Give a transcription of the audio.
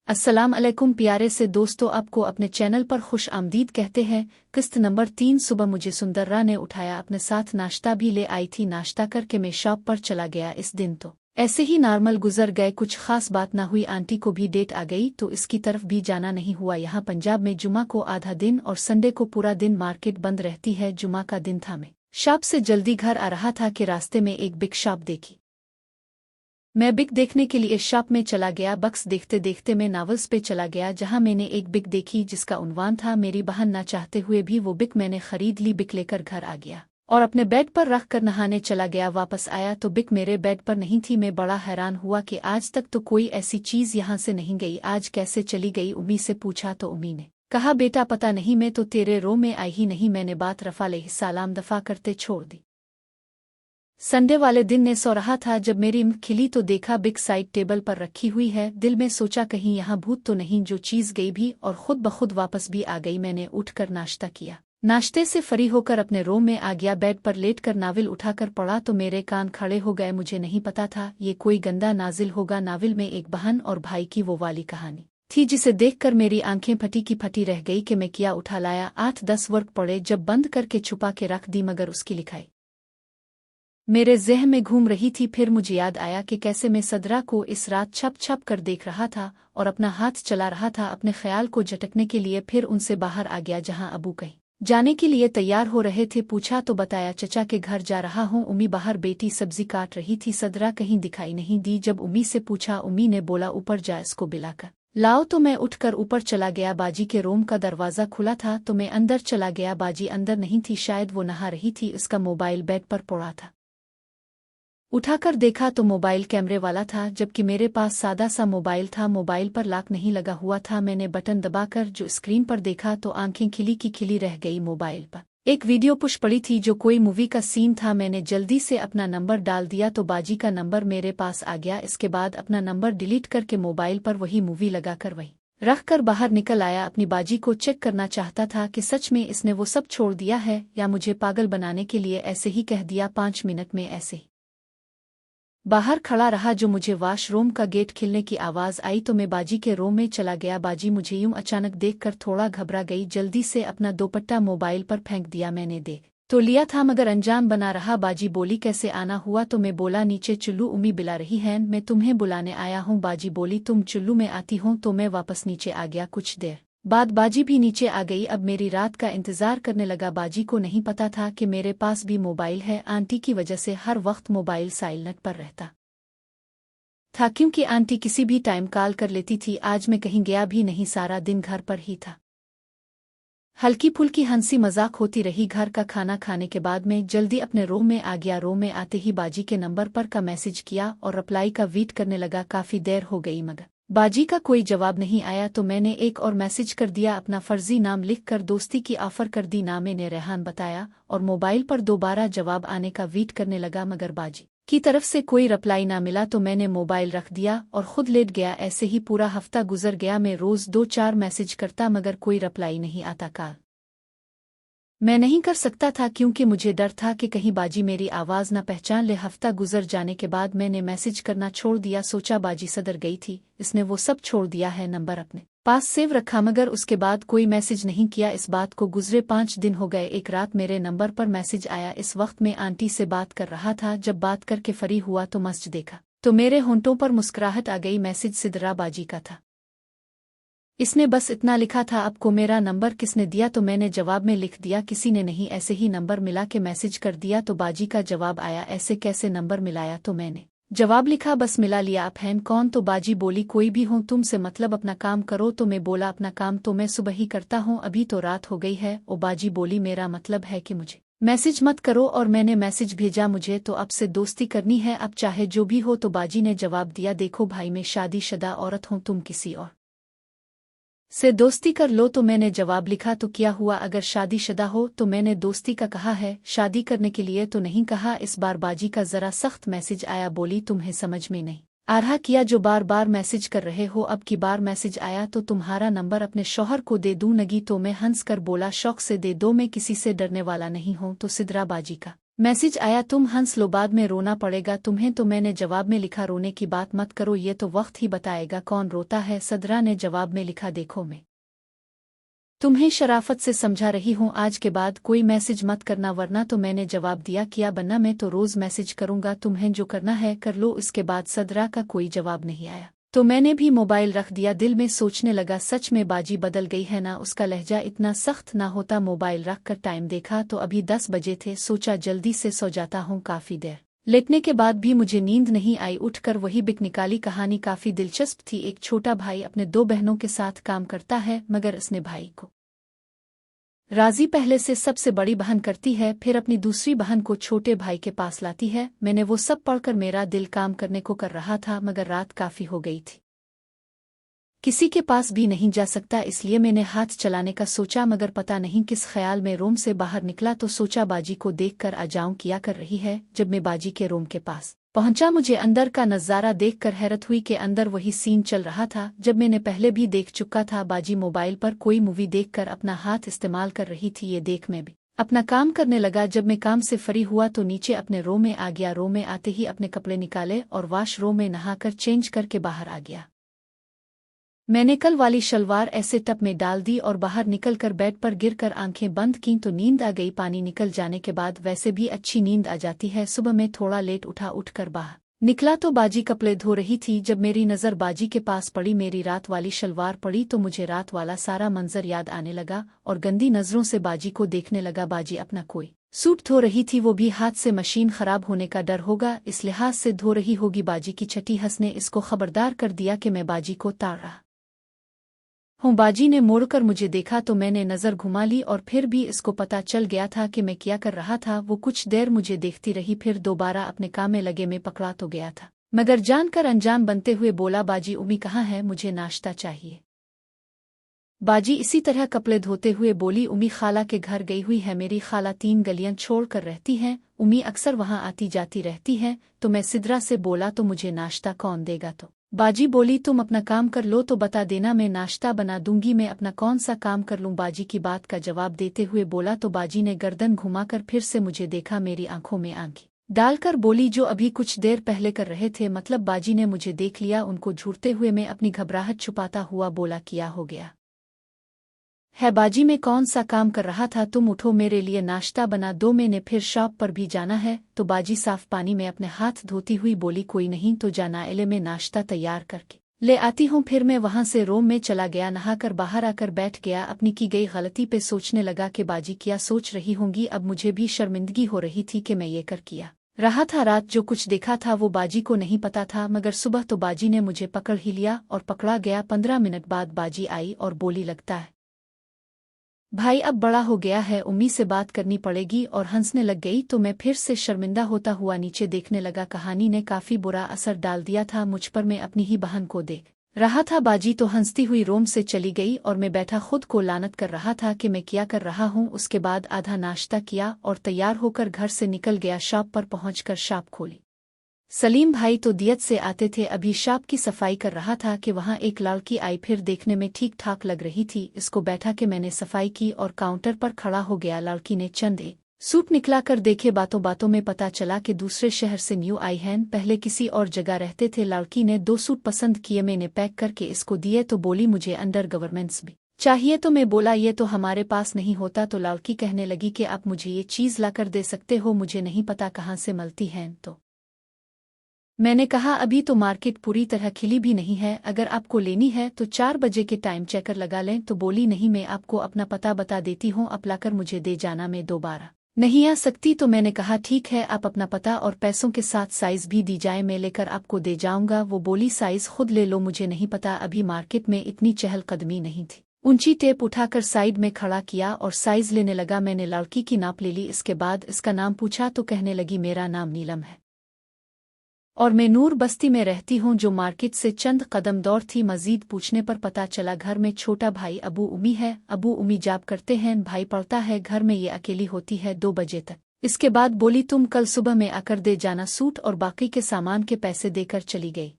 अस्सलाम अलैकुम प्यारे से दोस्तों, आपको अपने चैनल पर खुश आमदीद कहते हैं। किस्त नंबर 3 सुबह मुझे सुंदर्रा ने उठाया, अपने साथ नाश्ता भी ले आई थी। नाश्ता करके मैं शॉप पर चला गया। इस दिन तो ऐसे ही नॉर्मल गुजर गए, कुछ खास बात ना हुई। आंटी को भी डेट आ गई तो इसकी तरफ भी जाना नहीं हुआ। यहाँ पंजाब में जुमा को आधा दिन और संडे को पूरा दिन मार्केट बंद रहती है। जुमा का दिन था, मैं शॉप से जल्दी घर आ रहा था कि रास्ते में एक बिग शॉप देखी। मैं बिग देखने के लिए शॉप में चला गया। बक्स देखते देखते मैं नॉवेल्स पे चला गया, जहां मैंने एक बिग देखी जिसका उन्वान था मेरी बहन। ना चाहते हुए भी वो बिग मैंने खरीद ली। बिग लेकर घर आ गया और अपने बेड पर रख कर नहाने चला गया। वापस आया तो बिग मेरे बेड पर नहीं थी। मैं बड़ा हैरान हुआ कि आज तक तो कोई ऐसी चीज यहाँ से नहीं गई, आज कैसे चली गई। उम्मी से पूछा तो उम्मी ने कहा, बेटा पता नहीं, मैं तो तेरे रो में आई ही नहीं। मैंने बात रफा अलैहिस्सलाम दफा करते छोड़ दी। संडे वाले दिन ने सो रहा था, जब मेरी आँख खिली तो देखा बिग साइड टेबल पर रखी हुई है। दिल में सोचा कहीं यहाँ भूत तो नहीं। जो चीज गई भी और खुद ब खुद वापस भी आ गई। मैंने उठकर नाश्ता किया। नाश्ते से फ्री होकर अपने रूम में आ गया। बेड पर लेटकर नावल उठाकर पढ़ा तो मेरे कान खड़े हो गए। मुझे नहीं पता था ये कोई गंदा नाजिल होगा। नावल में एक बहन और भाई की वो वाली कहानी थी जिसे देखकर मेरी आंखें फटी की फटी रह गई कि मैं क्या उठा लाया। 8-10 वर्क पढ़े, जब बंद करके छुपा के रख दी, मगर उसकी लिखाई मेरे ज़हन में घूम रही थी। फिर मुझे याद आया कि कैसे मैं सदरा को इस रात छप छप कर देख रहा था और अपना हाथ चला रहा था अपने ख्याल को झटकने के लिए। फिर उनसे बाहर आ गया जहां अबू कहीं जाने के लिए तैयार हो रहे थे। पूछा तो बताया चचा के घर जा रहा हूं। उम्मी बाहर बेटी सब्जी काट रही थी। सदरा कहीं दिखाई नहीं दी। जब उम्मी से पूछा, उम्मी ने बोला ऊपर जा, इसको बिलाकर लाओ। तो मैं उठकर ऊपर चला गया। बाजी के रूम का दरवाज़ा खुला था तो मैं अंदर चला गया। बाजी अंदर नहीं थी, शायद वो नहा रही थी। उसका मोबाइल बेड पर पड़ा था। उठाकर देखा तो मोबाइल कैमरे वाला था, जबकि मेरे पास सादा सा मोबाइल था। मोबाइल पर लॉक नहीं लगा हुआ था। मैंने बटन दबाकर जो स्क्रीन पर देखा तो आंखें खिली की खिली रह गई। मोबाइल पर एक वीडियो पुश पड़ी थी जो कोई मूवी का सीन था। मैंने जल्दी से अपना नंबर डाल दिया तो बाजी का नंबर मेरे पास आ गया। इसके बाद अपना नंबर डिलीट करके मोबाइल पर वही मूवी लगाकर वही रख कर बाहर निकल आया। अपनी बाजी को चेक करना चाहता था कि सच में इसने वो सब छोड़ दिया है या मुझे पागल बनाने के लिए ऐसे ही कह दिया। 5 मिनट में ऐसे ही बाहर खड़ा रहा जो मुझे वॉशरूम का गेट खुलने की आवाज़ आई तो मैं बाजी के रूम में चला गया। बाजी मुझे यूं अचानक देखकर थोड़ा घबरा गई। जल्दी से अपना दुपट्टा मोबाइल पर फेंक दिया। मैंने देख तो लिया था मगर अनजान बना रहा। बाजी बोली, कैसे आना हुआ? तो मैं बोला, नीचे चुल्लू उम्मी बुला रही है, मैं तुम्हें बुलाने आया हूँ। बाजी बोली, तुम चुल्लू में आती हो? तो मैं वापस नीचे आ गया। कुछ देर बाद बाजी भी नीचे आ गई। अब मेरी रात का इंतजार करने लगा। बाजी को नहीं पता था कि मेरे पास भी मोबाइल है। आंटी की वजह से हर वक्त मोबाइल साइलेंट पर रहता था, क्योंकि आंटी किसी भी टाइम कॉल कर लेती थी। आज मैं कहीं गया भी नहीं, सारा दिन घर पर ही था। हल्की फुल्की हंसी मजाक होती रही। घर का खाना खाने के बाद मैं जल्दी अपने रूम में आ गया। रूम में आते ही बाजी के नंबर पर का मैसेज किया और रिप्लाई का वेट करने लगा। काफी देर हो गई मगर बाजी का कोई जवाब नहीं आया तो मैंने एक और मैसेज कर दिया। अपना फर्जी नाम लिखकर दोस्ती की ऑफर कर दी। नाम मैंने रेहान बताया और मोबाइल पर दोबारा जवाब आने का वेट करने लगा, मगर बाजी की तरफ से कोई रिप्लाई ना मिला तो मैंने मोबाइल रख दिया और खुद लेट गया। ऐसे ही पूरा हफ्ता गुजर गया। मैं रोज 2-4 मैसेज करता मगर कोई रिप्लाई नहीं आता। कॉल मैं नहीं कर सकता था क्योंकि मुझे डर था कि कहीं बाजी मेरी आवाज़ न पहचान ले। हफ्ता गुजर जाने के बाद मैंने मैसेज करना छोड़ दिया। सोचा बाजी सदर गई थी, इसने वो सब छोड़ दिया है। नंबर अपने पास सेव रखा मगर उसके बाद कोई मैसेज नहीं किया। इस बात को गुजरे 5 दिन हो गए। एक रात मेरे नंबर पर मैसेज आया। इस वक्त मैं आंटी से बात कर रहा था। जब बात करके फ्री हुआ तो मैसेज देखा तो मेरे होंठों पर मुस्कुराहट आ गई। मैसेज सिदरा बाजी का था। इसने बस इतना लिखा था, आपको मेरा नंबर किसने दिया? तो मैंने जवाब में लिख दिया, किसी ने नहीं, ऐसे ही नंबर मिला के मैसेज कर दिया। तो बाजी का जवाब आया, ऐसे कैसे नंबर मिलाया? तो मैंने जवाब लिखा, बस मिला लिया। आप हैं कौन? तो बाजी बोली, कोई भी हूँ, तुमसे मतलब अपना काम करो। तो मैं बोला, अपना काम तो मैं सुबह ही करता हूँ, अभी तो रात हो गई है। ओ बाजी बोली, मेरा मतलब है कि मुझे मैसेज मत करो। और मैंने मैसेज भेजा, मुझे तो आपसे दोस्ती करनी है, अब चाहे जो भी हो। तो बाजी ने जवाब दिया, देखो भाई, मैं शादीशुदा औरत हूँ, तुम किसी और से दोस्ती कर लो। तो मैंने जवाब लिखा, तो क्या हुआ अगर शादीशुदा हो? तो मैंने दोस्ती का कहा है, शादी करने के लिए तो नहीं कहा। इस बार बाजी का जरा सख्त मैसेज आया। बोली, तुम्हें समझ में नहीं आ रहा किया जो बार बार मैसेज कर रहे हो? अब की बार मैसेज आया तो तुम्हारा नंबर अपने शौहर को दे दूं नगी? तो मैं हंस कर बोला, शौक से दे दो, मैं किसी से डरने वाला नहीं हूं। तो सिदरा बाजी का मैसेज आया, तुम हंस लो, बाद में रोना पड़ेगा तुम्हें। तो मैंने जवाब में लिखा, रोने की बात मत करो, ये तो वक्त ही बताएगा कौन रोता है। सदरा ने जवाब में लिखा, देखो मैं तुम्हें शराफत से समझा रही हूँ, आज के बाद कोई मैसेज मत करना वरना। तो मैंने जवाब दिया, किया बनना, मैं तो रोज मैसेज करूंगा, तुम्हें जो करना है कर लो। इसके बाद सदरा का कोई जवाब नहीं आया तो मैंने भी मोबाइल रख दिया। दिल में सोचने लगा, सच में बाजी बदल गई है ना, उसका लहजा इतना सख्त ना होता। मोबाइल रख कर टाइम देखा तो अभी 10 बजे थे। सोचा जल्दी से सो जाता हूँ। काफी देर लेटने के बाद भी मुझे नींद नहीं आई। उठकर वही बिक निकाली। कहानी काफी दिलचस्प थी। एक छोटा भाई अपने 2 बहनों के साथ काम करता है, मगर उसने भाई को राजी पहले से सबसे बड़ी बहन करती है, फिर अपनी दूसरी बहन को छोटे भाई के पास लाती है। मैंने वो सब पढ़कर मेरा दिल काम करने को कर रहा था, मगर रात काफी हो गई थी, किसी के पास भी नहीं जा सकता, इसलिए मैंने हाथ चलाने का सोचा, मगर पता नहीं किस ख्याल में रूम से बाहर निकला तो सोचा बाजी को देखकर आ जाऊं, किया कर रही है। जब मैं बाजी के रूम के पास पहुंचा, मुझे अंदर का नज़ारा देखकर हैरत हुई कि अंदर वही सीन चल रहा था जब मैंने पहले भी देख चुका था। बाजी मोबाइल पर कोई मूवी देखकर अपना हाथ इस्तेमाल कर रही थी, ये देख मैं भी अपना काम करने लगा। जब मैं काम से फ्री हुआ तो नीचे अपने रूम में आ गया। रूम में आते ही अपने कपड़े निकाले और वॉशरूम में नहाकर चेंज करके बाहर आ गया। मैंने कल वाली शलवार ऐसे टप में डाल दी और बाहर निकलकर बेड पर गिरकर आंखें बंद की तो नींद आ गई। पानी निकल जाने के बाद वैसे भी अच्छी नींद आ जाती है। सुबह में थोड़ा लेट उठा, उठकर बाहर निकला तो बाजी कपड़े धो रही थी। जब मेरी नज़र बाजी के पास पड़ी, मेरी रात वाली शलवार पड़ी तो मुझे रात वाला सारा मंजर याद आने लगा और गंदी नज़रों से बाजी को देखने लगा। बाजी अपना कोई सूट धो रही थी, वो भी हाथ से, मशीन खराब होने का डर होगा इस लिहाज से धो रही होगी। बाजी की छठी हंस ने इसको खबरदार कर दिया कि मैं बाजी को ताड़ रहा हूँ। बाजी ने मोड़कर मुझे देखा तो मैंने नज़र घुमा ली और फिर भी इसको पता चल गया था कि मैं क्या कर रहा था। वो कुछ देर मुझे देखती रही, फिर दोबारा अपने काम में लगे। मैं पकड़ा तो गया था, मगर जानकर अनजान बनते हुए बोला, बाजी उम्मी कहाँ है, मुझे नाश्ता चाहिए। बाजी इसी तरह कपड़े धोते हुए बोली, उम्मी खाला के घर गई हुई है, मेरी खाला 3 गलियां छोड़ कर रहती हैं, उम्मी अक्सर वहां आती जाती रहती है। तो मैं सिद्रा से बोला, तो मुझे नाश्ता कौन देगा? तो बाजी बोली, तुम अपना काम कर लो तो बता देना, मैं नाश्ता बना दूंगी। मैं अपना कौन सा काम कर लूं? बाजी की बात का जवाब देते हुए बोला तो बाजी ने गर्दन घुमाकर फिर से मुझे देखा, मेरी आंखों में आंखें डालकर बोली, जो अभी कुछ देर पहले कर रहे थे। मतलब बाजी ने मुझे देख लिया उनको झूरते हुए। मैं अपनी घबराहट छुपाता हुआ बोला, क्या हो गया है बाजी, में कौन सा काम कर रहा था? तुम उठो, मेरे लिए नाश्ता बना दो, मैंने फिर शॉप पर भी जाना है। तो बाजी साफ पानी में अपने हाथ धोती हुई बोली, कोई नहीं तो जाना, एले में नाश्ता तैयार करके ले आती हूँ। फिर मैं वहां से रूम में चला गया, नहाकर बाहर आकर बैठ गया। अपनी की गई गलती पे सोचने लगा कि बाजी क्या सोच रही होंगी। अब मुझे भी शर्मिंदगी हो रही थी कि मैं ये कर किया रहा था। रात जो कुछ देखा था वो बाजी को नहीं पता था, मगर सुबह तो बाजी ने मुझे पकड़ ही लिया और पकड़ा गया। 15 मिनट बाद बाजी आई और बोली, लगता है भाई अब बड़ा हो गया है, उम्मी से बात करनी पड़ेगी, और हंसने लग गई। तो मैं फिर से शर्मिंदा होता हुआ नीचे देखने लगा। कहानी ने काफी बुरा असर डाल दिया था मुझ पर। मैं अपनी ही बहन को देख रहा था। बाजी तो हंसती हुई रूम से चली गई और मैं बैठा खुद को लानत कर रहा था कि मैं क्या कर रहा हूँ। उसके बाद आधा नाश्ता किया और तैयार होकर घर से निकल गया। शॉप पर पहुंचकर शॉप खोली। सलीम भाई तो दियत से आते थे, अभी शॉप की सफाई कर रहा था कि वहां एक लड़की आई। फिर देखने में ठीक ठाक लग रही थी, इसको बैठा के मैंने सफाई की और काउंटर पर खड़ा हो गया। लड़की ने चंद सूट निकला कर देखे। बातों बातों में पता चला कि दूसरे शहर से न्यू आई हैं, पहले किसी और जगह रहते थे। लड़की ने 2 सूट पसंद किए, मैंने पैक करके इसको दिए तो बोली, मुझे अंडर गवर्नमेंट्स भी चाहिए। तो मैं बोला, ये तो हमारे पास नहीं होता। तो लड़की कहने लगी कि आप मुझे ये चीज़ ला कर दे सकते हो, मुझे नहीं पता कहाँ से मिलती हैं। तो मैंने कहा, अभी तो मार्केट पूरी तरह खिली भी नहीं है, अगर आपको लेनी है तो 4 बजे के टाइम चेकर लगा लें। तो बोली, नहीं, मैं आपको अपना पता बता देती हूँ, आप लाकर मुझे दे जाना, मैं दोबारा नहीं आ सकती। तो मैंने कहा, ठीक है, आप अपना पता और पैसों के साथ साइज भी दी जाए, मैं लेकर आपको दे जाऊंगा। वो बोली, साइज खुद ले लो, मुझे नहीं पता, अभी मार्केट में इतनी चहलकदमी नहीं थी। ऊंची टेप उठाकर साइड में खड़ा किया और साइज लेने लगा। मैंने लड़की की नाप ले ली। इसके बाद इसका नाम पूछा तो कहने लगी, मेरा नाम नीलम है और मैं नूर बस्ती में रहती हूँ, जो मार्केट से चंद कदम दूर थी। मजीद पूछने पर पता चला घर में छोटा भाई अबू उमी है। अबू उमी जॉब करते हैं, भाई पढ़ता है, घर में ये अकेली होती है 2 बजे तक। इसके बाद बोली, तुम कल सुबह में आकर दे जाना सूट, और बाकी के सामान के पैसे देकर चली गई।